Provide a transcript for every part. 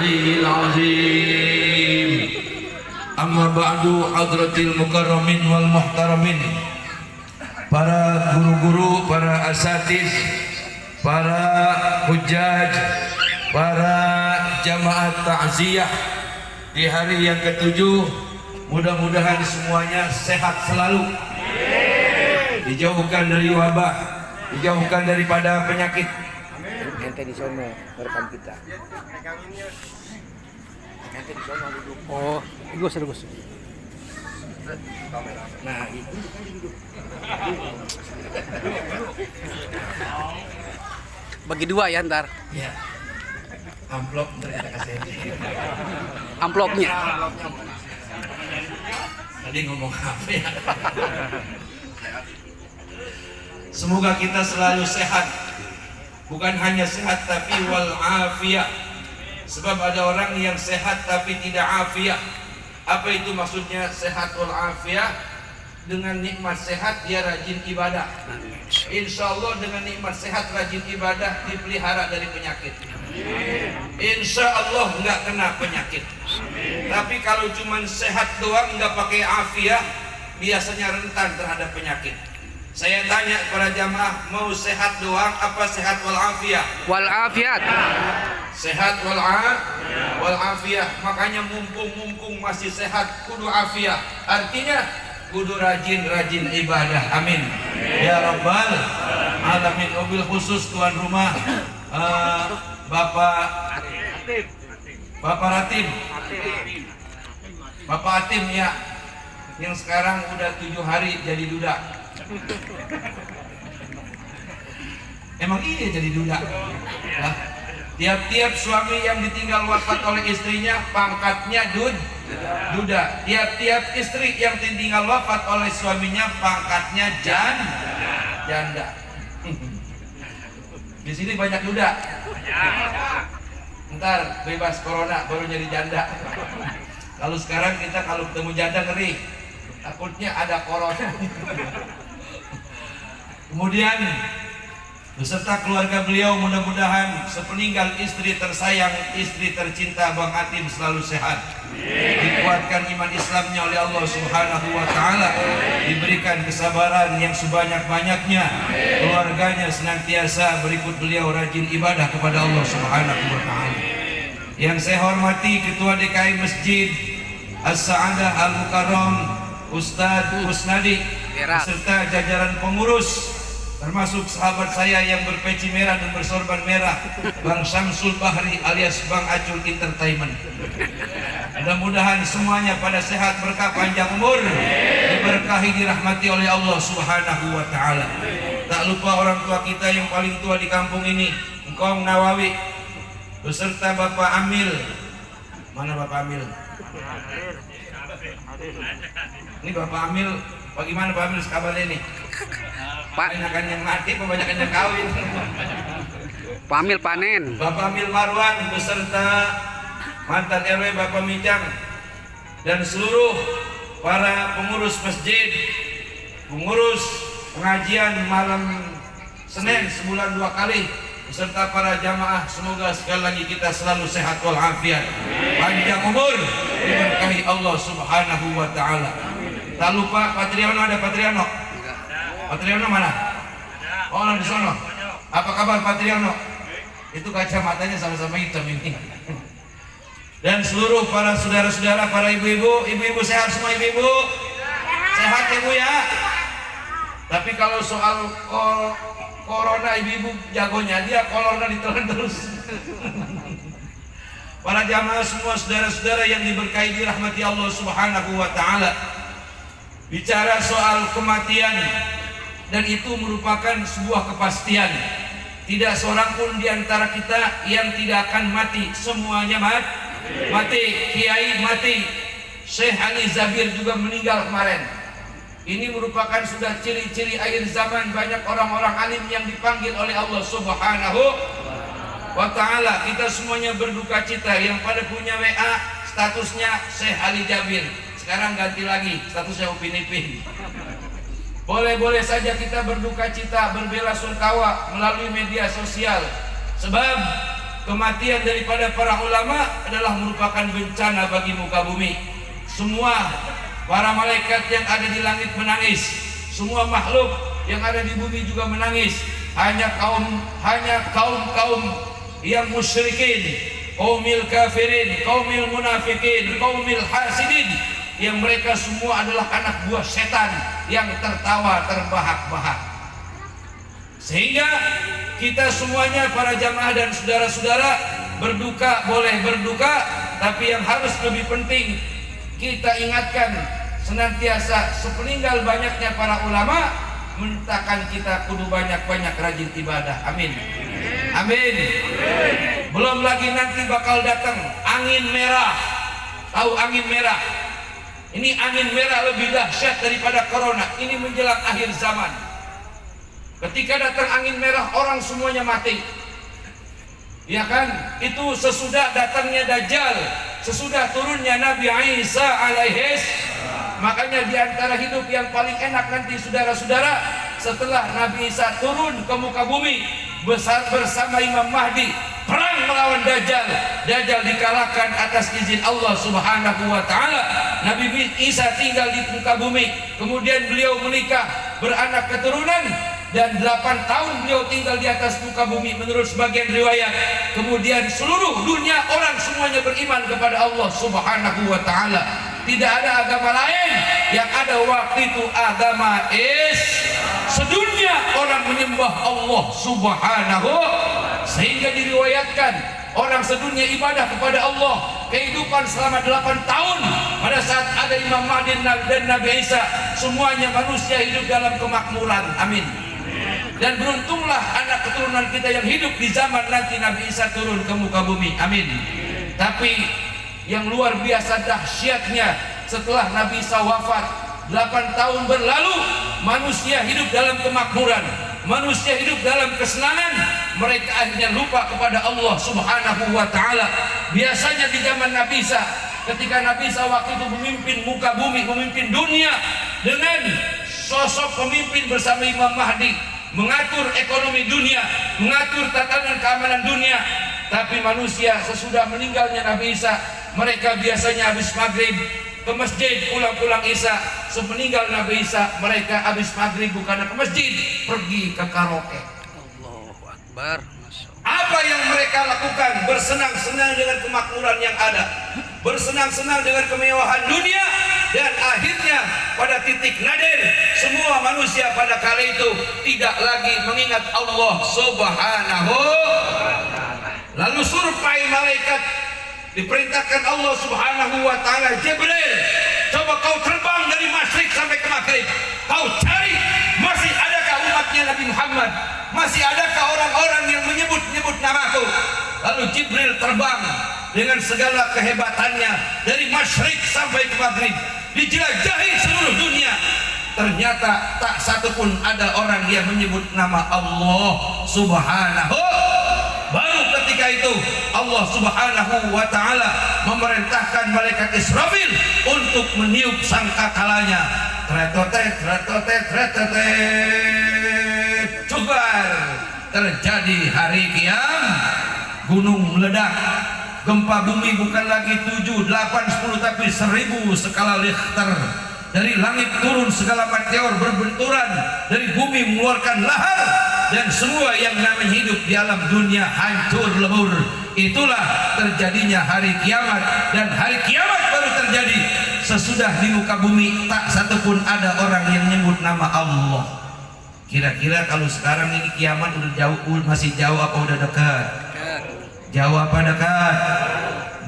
العلي العظيم. Amma ba'du hadratil mukarramin wal muhtaramin, para guru-guru, para asatiz, para hujjaj, para jamaah ta'ziyah di hari yang ketujuh, mudah-mudahan semuanya sehat selalu, dijauhkan dari wabah, dijauhkan daripada penyakit. Ente di sono merekam kita. Ente di sono duduk. Oh, Gus. Nah, itu Bagi dua ya ntar. ya. Amplop ternyata kasih. Amplopnya. Tadi ngomong apa ya? Semoga kita selalu sehat. Bukan hanya sehat tapi wal afiyah. Sebab ada orang yang sehat tapi tidak afiyah. Apa itu maksudnya sehat wal afiyah? Dengan nikmat sehat dia rajin ibadah. Insya Allah dengan nikmat sehat rajin ibadah dipelihara dari penyakit. Insya Allah nggak kena penyakit. Tapi kalau cuma sehat doang nggak pakai afiyah, biasanya rentan terhadap penyakit. Saya tanya kepada jamaah, mau sehat doang apa sehat wal afiyah? Wal afiat. Sehat wal afiyah. Makanya mumpung masih sehat kudu afiyah. Artinya kudu rajin ibadah. Amin ya rabbal alamin. Mobil khusus tuan rumah Bapak Ratib, Bapak Atim ya, yang sekarang udah 7 hari jadi duda. Emang iya jadi duda. Nah, tiap-tiap suami yang ditinggal wafat oleh istrinya pangkatnya duda. Tiap-tiap istri yang ditinggal wafat oleh suaminya pangkatnya janda. Di sini banyak duda. Ntar bebas corona baru jadi janda. Kalau sekarang kita kalau ketemu janda ngeri, takutnya ada corona. Kemudian beserta keluarga beliau mudah-mudahan sepeninggal istri tersayang, istri tercinta Bang Atim selalu sehat, dikuatkan iman Islamnya oleh Allah Subhanahu wa Ta'ala, diberikan kesabaran yang sebanyak-banyaknya, keluarganya senantiasa berikut beliau rajin ibadah kepada Allah Subhanahu wa Ta'ala. Yang saya hormati Ketua DKI Masjid As-Sa'adah Al-Mukarram Ustadz Kusnadi beserta jajaran pengurus, termasuk sahabat saya yang berpeci merah dan bersorban merah, Bang Syamsul Bahri alias Bang Acul Entertainment. Mudah-mudahan semuanya pada sehat, berkah panjang umur, diberkahi, dirahmati oleh Allah Subhanahu wa Ta'ala. Tak lupa orang tua kita yang paling tua di kampung ini, Engkong Nawawi, beserta Bapak Amil. Mana Bapak Amil? Ini Bapak Amil. Bagaimana Pak Amil kabarnya ini? Kebanyakan yang mati, kebanyakan yang kawin. Pak Amil panen. Bapak Amil Marwan beserta mantan RW Bapak Mijang dan seluruh para pengurus masjid, pengurus pengajian malam Senin sebulan 2 kali, beserta para jamaah, semoga sekali lagi kita selalu sehat walafiat, panjang umur, diberkahi Allah Subhanahu wa Ta'ala. Tak lupa Patriano, ada Patriano? Patriano mana? Oh, di sana. Apa kabar Patriano? Itu kacamatanya sama-sama hitam ini. Dan seluruh para saudara-saudara, para ibu-ibu sehat semua ibu-ibu? Sehat ya Bu ya? Tapi kalau soal corona ibu-ibu jagonya, dia corona ditelan terus. Para jamaah semua saudara-saudara yang diberkahi dirahmati Allah Subhanahu wa Ta'ala. Bicara soal kematian, dan itu merupakan sebuah kepastian. Tidak seorang pun di antara kita yang tidak akan mati. Semuanya mati. Kiai mati, Syekh Ali Zabir juga meninggal kemarin. Ini merupakan sudah ciri-ciri akhir zaman. Banyak orang-orang alim yang dipanggil oleh Allah Subhanahu wa Ta'ala. Kita semuanya berduka cita. Yang pada punya WA statusnya Syekh Ali Zabir, sekarang ganti lagi statusnya Upin Ipin. Boleh-boleh saja kita berduka cita, berbela sungkawa melalui media sosial. Sebab kematian daripada para ulama adalah merupakan bencana bagi muka bumi. Semua para malaikat yang ada di langit menangis, semua makhluk yang ada di bumi juga menangis. Hanya kaum yang musyrikin, kaumil kafirin, kaumil munafikin, kaumil hasidin, yang mereka semua adalah anak buah setan yang tertawa terbahak-bahak. Sehingga kita semuanya, para jamaah dan saudara-saudara, berduka boleh berduka, tapi yang harus lebih penting kita ingatkan senantiasa sepeninggal banyaknya para ulama, mentakkan kita kudu banyak-banyak rajin ibadah. Amin. Amin. Belum lagi nanti bakal datang angin merah. Tahu angin merah? Ini angin merah lebih dahsyat daripada corona. Ini menjelang akhir zaman. Ketika datang angin merah, orang semuanya mati. Ya kan? Itu sesudah datangnya Dajjal, sesudah turunnya Nabi Isa alaihis. Makanya di antara hidup yang paling enak nanti saudara-saudara, setelah Nabi Isa turun ke muka bumi bersama Imam Mahdi, perang melawan Dajjal. Dajjal dikalahkan atas izin Allah Subhanahu wa taala. Nabi Isa tinggal di muka bumi, kemudian beliau menikah, beranak keturunan, dan 8 tahun beliau tinggal di atas muka bumi menurut sebagian riwayat. Kemudian seluruh dunia orang semuanya beriman kepada Allah Subhanahu wa taala. Tidak ada agama lain, yang ada waktu itu agama sedunia orang menyembah Allah Subhanahu, sehingga diriwayatkan orang sedunia ibadah kepada Allah kehidupan selama 8 tahun. Pada saat ada Imam Mahdi dan Nabi Isa, semuanya manusia hidup dalam kemakmuran. Amin. Dan beruntunglah anak keturunan kita yang hidup di zaman nanti Nabi Isa turun ke muka bumi. Amin. Tapi yang luar biasa dahsyatnya, setelah Nabi Isa wafat, 8 tahun berlalu, manusia hidup dalam kemakmuran, manusia hidup dalam kesenangan. Mereka akhirnya lupa kepada Allah Subhanahu wa taala. Biasanya di zaman Nabi Isa, ketika Nabi Isa waktu itu memimpin muka bumi, memimpin dunia dengan sosok pemimpin bersama Imam Mahdi, mengatur ekonomi dunia, mengatur tatanan keamanan dunia. Tapi manusia sesudah meninggalnya Nabi Isa, mereka biasanya habis maghrib ke masjid, pulang-pulang Isya. Semeninggal Nabi Isa, mereka habis maghrib bukan ke masjid, pergi ke karaoke. Allahu Akbar. Apa yang mereka lakukan? Bersenang-senang dengan kemakmuran yang ada, bersenang-senang dengan kemewahan dunia, dan akhirnya pada titik nadir semua manusia pada kala itu tidak lagi mengingat Allah Subhanahu. Lalu surpai malaikat, diperintahkan Allah Subhanahu wa taala, Jibril, coba kau terbang dari masyrik sampai ke maghrib, kau cari masih adakah umatnya Nabi Muhammad, masih adakah orang-orang yang menyebut-nyebut namaku. Lalu Jibril terbang dengan segala kehebatannya dari masyrik sampai ke maghrib, dijelajahi seluruh dunia. Ternyata tak satu pun ada orang yang menyebut nama Allah Subhanahu. Baru ketika itu Allah Subhanahu wa taala memerintahkan malaikat Israfil untuk meniup sangkakalanya. Tretotet, tretotet, tretotet. Cubar. Terjadi hari kiamat. Gunung meledak. Gempa bumi bukan lagi 7, 8, 10 tapi 1000 skala Richter. Dari langit turun segala meteor berbenturan, dari bumi mengeluarkan lahar, dan semua yang namanya hidup di alam dunia hancur lebur. Itulah terjadinya hari kiamat, dan hari kiamat baru terjadi sesudah di muka bumi tak satupun ada orang yang menyebut nama Allah. Kira-kira kalau sekarang ini kiamat udah jauh, masih jauh apa udah dekat? Jauh apa dekat?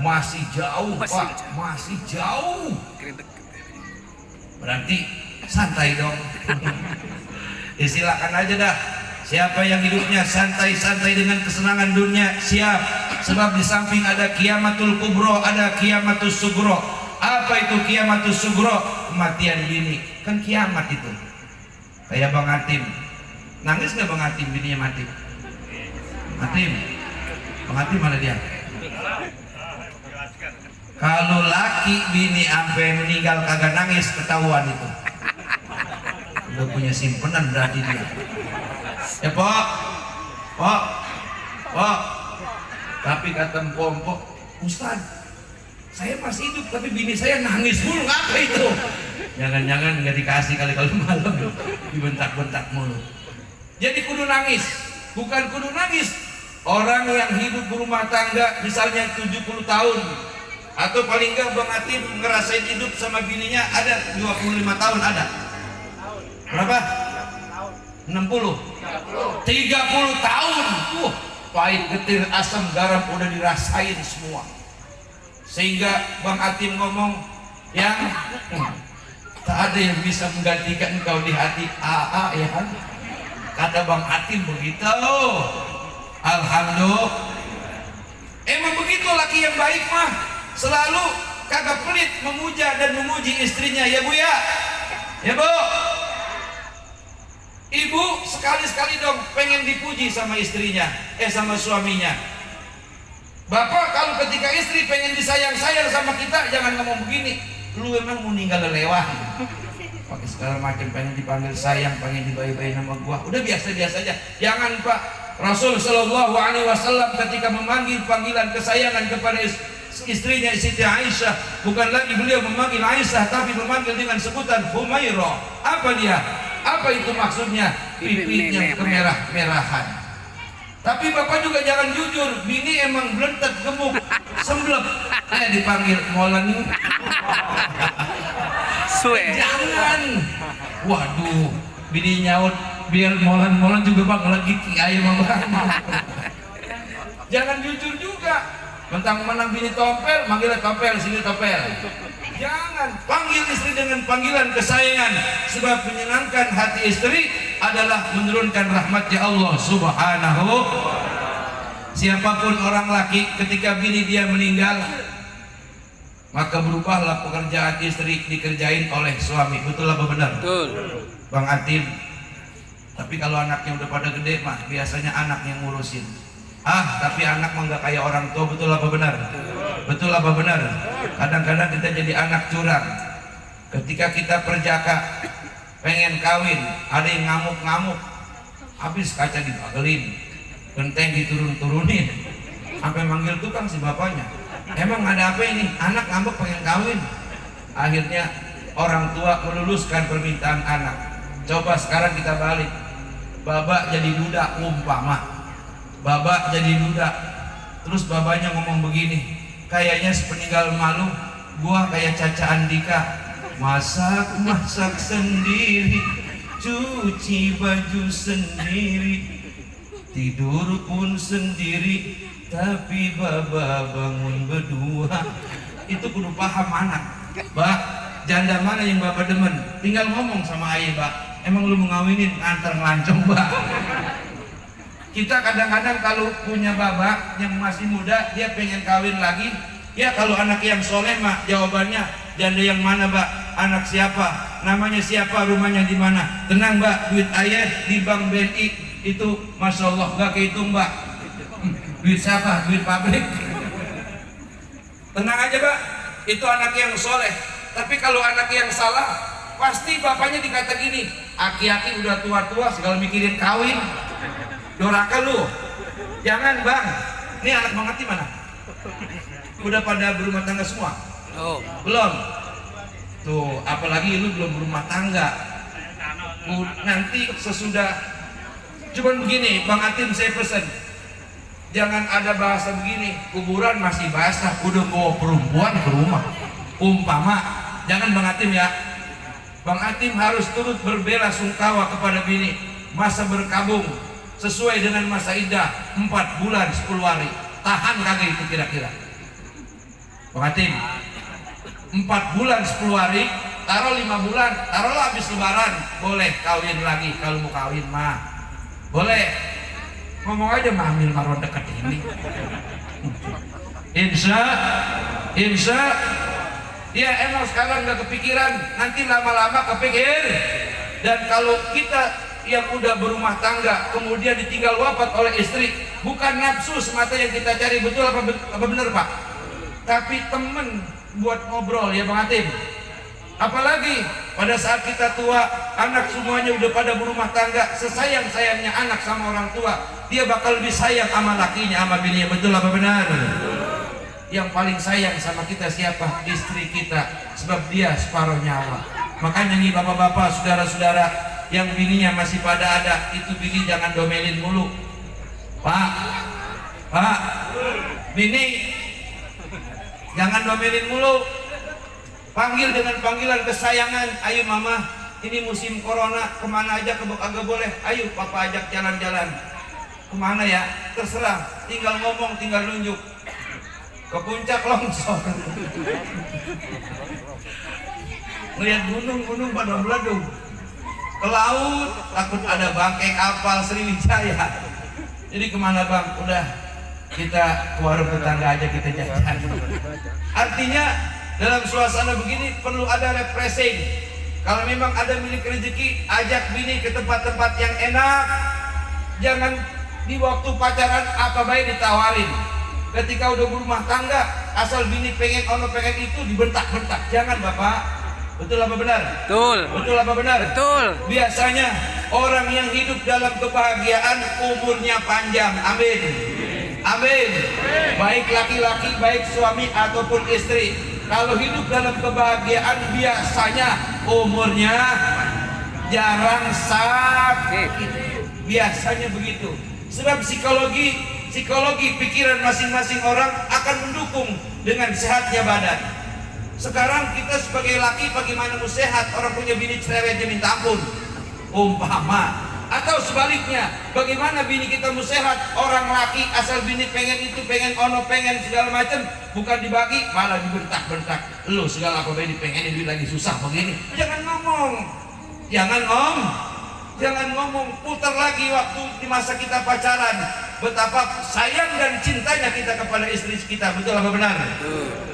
Masih jauh, Pak. Masih jauh. Berarti santai dong. Silakan aja dah. Siapa yang hidupnya santai-santai dengan kesenangan dunia, siap. Sebab di samping ada kiamatul kubro, ada kiamatul sugro. Apa itu kiamatul sugro? Kematian bini. Kan kiamat itu. Kayak Bang Atim. Nangis gak Bang Atim bininya mati? Atim. Bang Atim mana dia? Kalau laki bini sampai meninggal kagak nangis, ketahuan itu. Udah punya simpenan berarti dia. Ya Pak, Tapi kata Mpok, Ustaz, saya masih hidup tapi bini saya nangis mulu, apa itu? Jangan-jangan nggak dikasih kali kalau malam dibentak-bentak mulu. Jadi kudu nangis, bukan kudu nangis. Orang yang hidup berumah tangga misalnya 70 tahun atau paling enggak Bang Atim ngerasain hidup sama bininya ada 25 tahun ada. Berapa? 60. 30 tahun. Pahit, getir, asam, garam udah dirasain semua. Sehingga Bang Atim ngomong yang tak ada yang bisa menggantikan engkau di hati AA ya kan? Kata Bang Atim begitu. Alhamdulillah. Emang begitu laki yang baik mah, selalu kagak pelit memuja dan memuji istrinya ya Bu ya. Ya Bu. Ibu sekali-sekali dong pengen dipuji sama istrinya, sama suaminya. Bapak kalau ketika istri pengen disayang-sayang sama kita jangan ngomong begini, lu emang mau ninggal lelewah. Pakai segala macam pengen dipanggil sayang, pengen dibayi-bayi nama gua. Udah biasa-biasa aja. Jangan Pak. Rasul Shallallahu Alaihi Wasallam ketika memanggil panggilan kesayangan kepada istrinya Siti Aisyah, bukan lagi beliau memanggil Aisyah, tapi memanggil dengan sebutan Humairah. Apa dia? Apa itu maksudnya? Pipinya kemerah-merahan. Tapi bapak juga jangan jujur, bini emang belentet, gemuk, semblep. Dipanggil Molan. Jangan. Waduh, bini nyaut biar Molan juga bang lagi kiai mah bang. Jangan jujur juga. Mentang-mentang bini topel, manggilnya topel, sini topel. Jangan, panggil istri dengan panggilan kesayangan, sebab menyenangkan hati istri adalah menurunkan rahmatnya Allah Subhanahu. Siapapun orang laki ketika bini dia meninggal, maka berubahlah pekerjaan istri dikerjain oleh suami. Betul apa benar? Betul. Bang Atim. Tapi kalau anaknya udah pada gede mah biasanya anak yang ngurusin. Tapi anak mah nggak kayak orang tua. Betul apa benar? Betul apa benar? Kadang-kadang kita jadi anak curang. Ketika kita perjaka pengen kawin, ada yang ngamuk-ngamuk, habis kaca dibagelin, genteng diturun-turunin, sampai manggil tukang si bapaknya. Emang ada apa ini? Anak ngambek pengen kawin. Akhirnya orang tua meluluskan permintaan anak. Coba sekarang kita balik. Babak jadi duda umpama. Babak jadi duda. Terus babanya ngomong begini, kayaknya sepeninggal malu gua kayak Caca Andika, masak sendiri, cuci baju sendiri, tidur pun sendiri, tapi baba bangun berdua. Itu kudu paham anak. Mbak, janda mana yang bapak demen? Tinggal ngomong sama ayah, Mbak. Emang lu mau ngawinin antar ngelancong, Mbak? Kita kadang-kadang kalau punya babak yang masih muda, dia pengen kawin lagi. Ya kalau anak yang soleh mah jawabannya, janda yang mana Mbak? Anak siapa? Namanya siapa? Rumahnya di mana? Tenang Mbak, duit ayah di bank BNI itu Masya Allah gak kehitung Mbak. Duit siapa? Duit pabrik. Tenang aja Mbak, itu anak yang soleh. Tapi kalau anak yang salah, pasti bapaknya dikata gini, aki-aki udah tua-tua segala mikirin kawin. Doraka lu. Jangan Bang. Ini anak mengerti mana? Udah pada berumah tangga semua? Oh. Belum. Tuh, apalagi lu belum berumah tangga. Nanti sesudah, cuman begini, Bang Atim saya pesen, jangan ada bahasa begini, kuburan masih basah, udah bawa perempuan ke rumah. Umpama, jangan Bang Atim ya. Bang Atim harus turut berbela sungkawa kepada bini, masa berkabung sesuai dengan masa iddah 4 bulan 10 hari. Tahan kagak itu kira-kira? Bang Atim, 4 bulan 10 hari, taruh 5 bulan, taruhlah habis lebaran, boleh kawin lagi kalau mau kawin mah. Boleh. Ngomong aja mah ambil marwan dekat ini. Insya ya emang sekarang nggak kepikiran, nanti lama-lama kepikir. Dan kalau kita yang udah berumah tangga kemudian ditinggal wafat oleh istri, bukan nafsu semata yang kita cari, betul apa benar Pak? Tapi temen buat ngobrol ya Bang Atim. Apalagi pada saat kita tua, anak semuanya udah pada berumah tangga, sesayang-sayangnya anak sama orang tua, dia bakal lebih sayang sama lakinya, sama bininya. Betul apa benar? Yang paling sayang sama kita siapa? Istri kita, sebab dia separuh nyawa. Makanya nih bapak-bapak, saudara-saudara yang bininya masih pada ada, itu bini jangan domelin mulu. Pak, bini jangan domelin mulu, panggil dengan panggilan kesayangan. Ayo mama, ini musim corona, kemana aja agak boleh, ayo papa ajak jalan-jalan. Kemana ya? Terserah, tinggal ngomong, tinggal nunjuk. Ke puncak longsor, ngeliat gunung-gunung pada meledung, ke laut takut ada bangkai kapal Sriwijaya. Jadi kemana bang? Udah, kita ke warung tetangga aja, kita jajan. Artinya dalam suasana begini perlu ada refreshing. Kalau memang ada milik rezeki, ajak bini ke tempat-tempat yang enak. Jangan di waktu pacaran apa baik ditawarin. Ketika udah berumah tangga, asal bini pengen ono pengen itu, dibentak-bentak. Jangan bapak. Betul apa benar? Betul. Betul apa benar? Betul. Biasanya orang yang hidup dalam kebahagiaan umurnya panjang. Amin. Amin. Baik laki-laki, baik suami ataupun istri, kalau hidup dalam kebahagiaan biasanya umurnya jarang sakit. Biasanya begitu. Sebab psikologi pikiran masing-masing orang akan mendukung dengan sehatnya badan. Sekarang kita sebagai laki bagaimana mau sehat, orang punya bini cerewetnya minta ampun umpama. Atau sebaliknya, bagaimana bini kita mau sehat, orang laki asal bini pengen itu, pengen ono, pengen segala macam, bukan dibagi malah dibentak-bentak. Lu segala apa ini pengen duit lagi susah begini. Jangan ngomong, jangan ngomong. Putar lagi waktu di masa kita pacaran, betapa sayang dan cintanya kita kepada istri kita. Betul apa benar?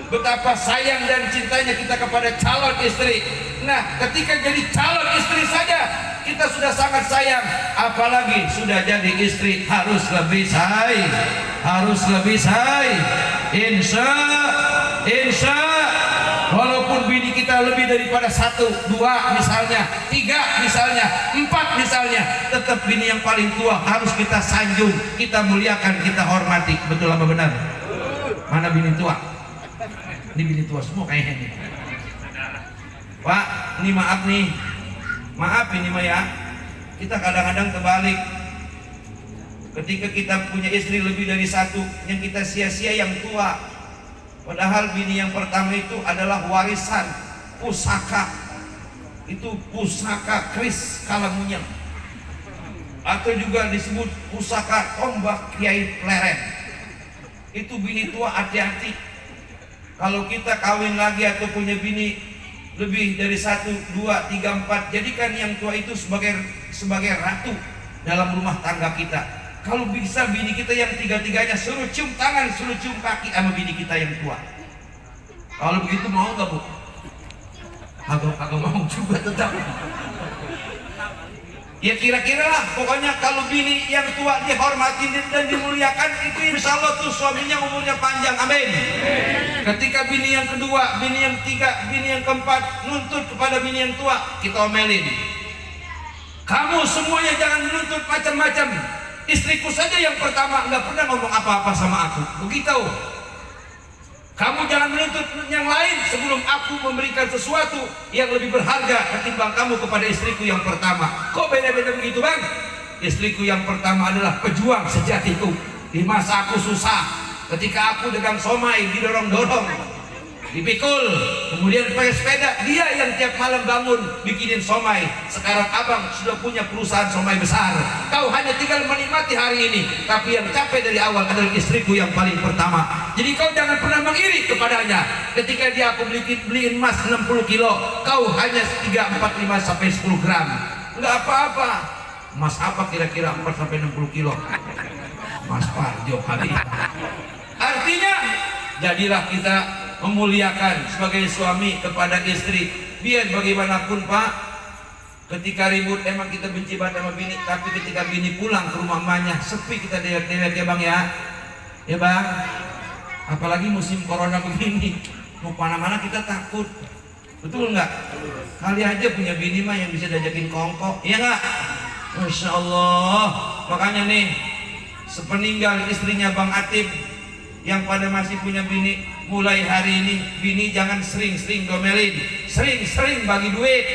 Betapa sayang dan cintanya kita kepada calon istri. Nah, ketika jadi calon istri saja kita sudah sangat sayang, apalagi sudah jadi istri, harus lebih sayang, harus lebih sayang. Insya walaupun bini kita lebih daripada 1, 2 misalnya, 3 misalnya, 4 misalnya, tetap bini yang paling tua harus kita sanjung, kita muliakan, kita hormati. Betul apa benar? Mana bini tua? Ini bini tua semua kayaknya nih. Pak, ini maaf nih, maaf ini mah ya, kita kadang-kadang terbalik. Ketika kita punya istri lebih dari 1, yang kita sia-sia yang tua. Padahal bini yang pertama itu adalah warisan, pusaka. Itu pusaka keris Kalamunyang, atau juga disebut pusaka tombak Kiai Pleret. Itu bini tua, hati-hati. Kalau kita kawin lagi atau punya bini lebih dari 1, 2, 3, 4, jadikan yang tua itu sebagai ratu dalam rumah tangga kita. Kalau bisa bini kita yang 3-3-nya suruh cium tangan, suruh cium kaki sama bini kita yang tua. Kalau begitu mau nggak bu? Agak mau juga tetap. Ya kira-kira lah, pokoknya kalau bini yang tua dihormati dan dimuliakan, itu insya Allah tuh suaminya umurnya panjang. Amin. Ketika bini yang kedua, bini yang 3, bini yang keempat nuntut kepada bini yang tua, kita omelin. Kamu semuanya jangan menuntut macam-macam. Istriku saja yang pertama nggak pernah ngomong apa-apa sama aku. Begitu. Kamu jangan menuntut yang lain sebelum aku memberikan sesuatu yang lebih berharga ketimbang kamu kepada istriku yang pertama. Kok beda-beda begitu bang? Istriku yang pertama adalah pejuang sejatiku. Di masa aku susah, ketika aku dagang somai, didorong-dorong, dipikul, kemudian pakai sepeda, dia yang tiap malam bangun bikinin somai. Sekarang abang sudah punya perusahaan somai besar, kau hanya tinggal menikmati hari ini, tapi yang capek dari awal adalah istriku yang paling pertama. Jadi kau jangan pernah mengiri kepadanya. Ketika dia aku beliin emas 60 kilo, kau hanya 3, 4, 5 sampai 10 gram. Enggak apa-apa. Emas apa kira-kira 4 sampai 60 kilo? Mas Parjo kali. Artinya jadilah kita memuliakan sebagai suami kepada istri. Biar bagaimanapun pak, ketika ribut emang kita benci banget sama bini, tapi ketika bini pulang ke rumah emaknya sepi, kita dewek-dewek ya bang ya. Ya bang, apalagi musim corona begini, mau mana-mana kita takut. Betul nggak? Kali aja punya bini mah yang bisa diajakin kongkok, iya nggak? Masya Allah. Makanya nih, sepeninggal istrinya Bang Atib yang pada masih punya bini, mulai hari ini bini jangan sering-sering domelin, sering-sering bagi duit.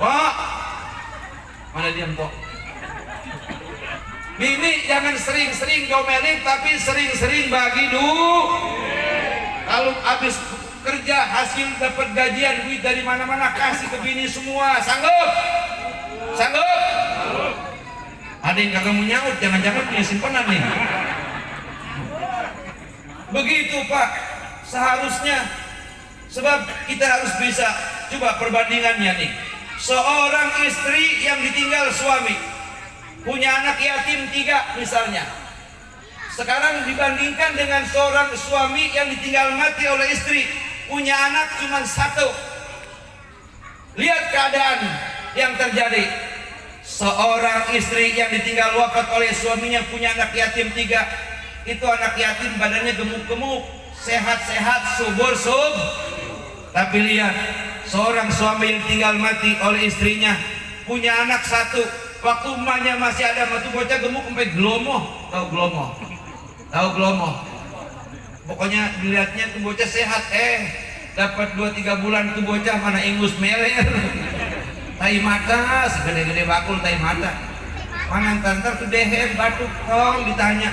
Pak, mana diam kok? Bini jangan sering-sering domelin, tapi sering-sering bagi duit. Kalau habis kerja hasil dapat gajian duit dari mana-mana kasih ke bini semua. Sanggup? Sanggup? Ada yang kagak mau nyaut, jangan-jangan punya simpanan nih. Begitu Pak, seharusnya. Sebab kita harus bisa. Coba perbandingannya nih. Seorang istri yang ditinggal suami, punya anak yatim 3 misalnya. Sekarang dibandingkan dengan seorang suami yang ditinggal mati oleh istri, punya anak cuma 1. Lihat keadaan yang terjadi. Seorang istri yang ditinggal wafat oleh suaminya, punya anak yatim 3. Itu anak yatim badannya gemuk-gemuk, sehat-sehat, subur. Tapi lihat, seorang suami yang tinggal mati oleh istrinya, punya anak 1. Waktu emaknya masih ada, tuh bocah gemuk sampai gelomoh. Tahu gelomoh? Tahu gelomoh? Pokoknya dilihatnya tuh bocah sehat, dapat 2-3 bulan tuh bocah mana ingus meler. Tai mata, segede-gede bakul tai mata. Mana ntar tuh dehem batuk, tong ditanya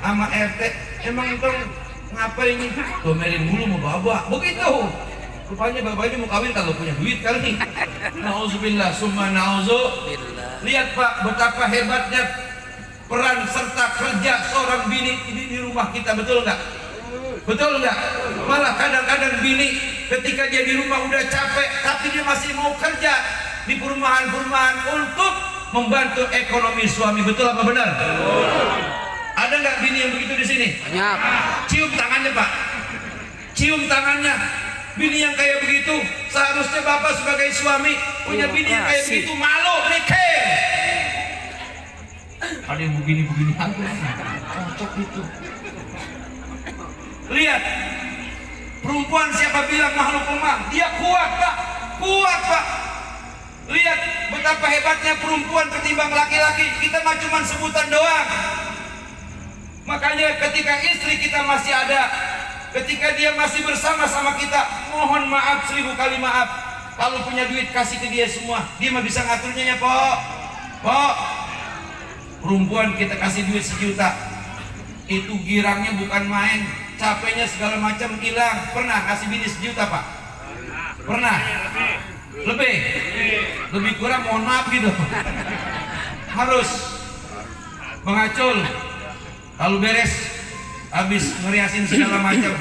sama RT, emang entong ngapa ini? Domelin mulu mau babak, begitu. Rupanya bapaknya mau kawin kalau punya duit kali. Nauzubillah, summa nauzubillah. Lihat Pak, betapa hebatnya peran serta kerja seorang bini ini di rumah kita, betul nggak? Betul nggak? Malah kadang-kadang bini ketika dia di rumah udah capek, tapi dia masih mau kerja di perumahan-perumahan untuk membantu ekonomi suami. Betul apa benar? Ada nggak bini yang begitu di sini? Banyak. Cium tangannya Pak. Cium tangannya. Bini yang kayak begitu, seharusnya Bapak sebagai suami punya bini yang kayak begitu, malu, mikir. Ada yang begini-begini aku cocok itu. Lihat, perempuan siapa bilang makhluk lemah? Dia kuat Pak, kuat Pak. Lihat betapa hebatnya perempuan ketimbang laki-laki. Kita mah cuma sebutan doang. Makanya ketika istri kita masih ada, ketika dia masih bersama-sama kita, mohon maaf 1000 kali maaf. Kalau punya duit kasih ke dia semua. Dia mah bisa ngaturnya ya Pok. Pok, perempuan kita kasih duit 1 juta, itu girangnya bukan main, capeknya segala macam hilang. Pernah kasih bini 1 juta Pak? Pernah? Lebih kurang mohon maaf gitu. Harus mengacul. Lalu beres, habis ngeriasin segala macam,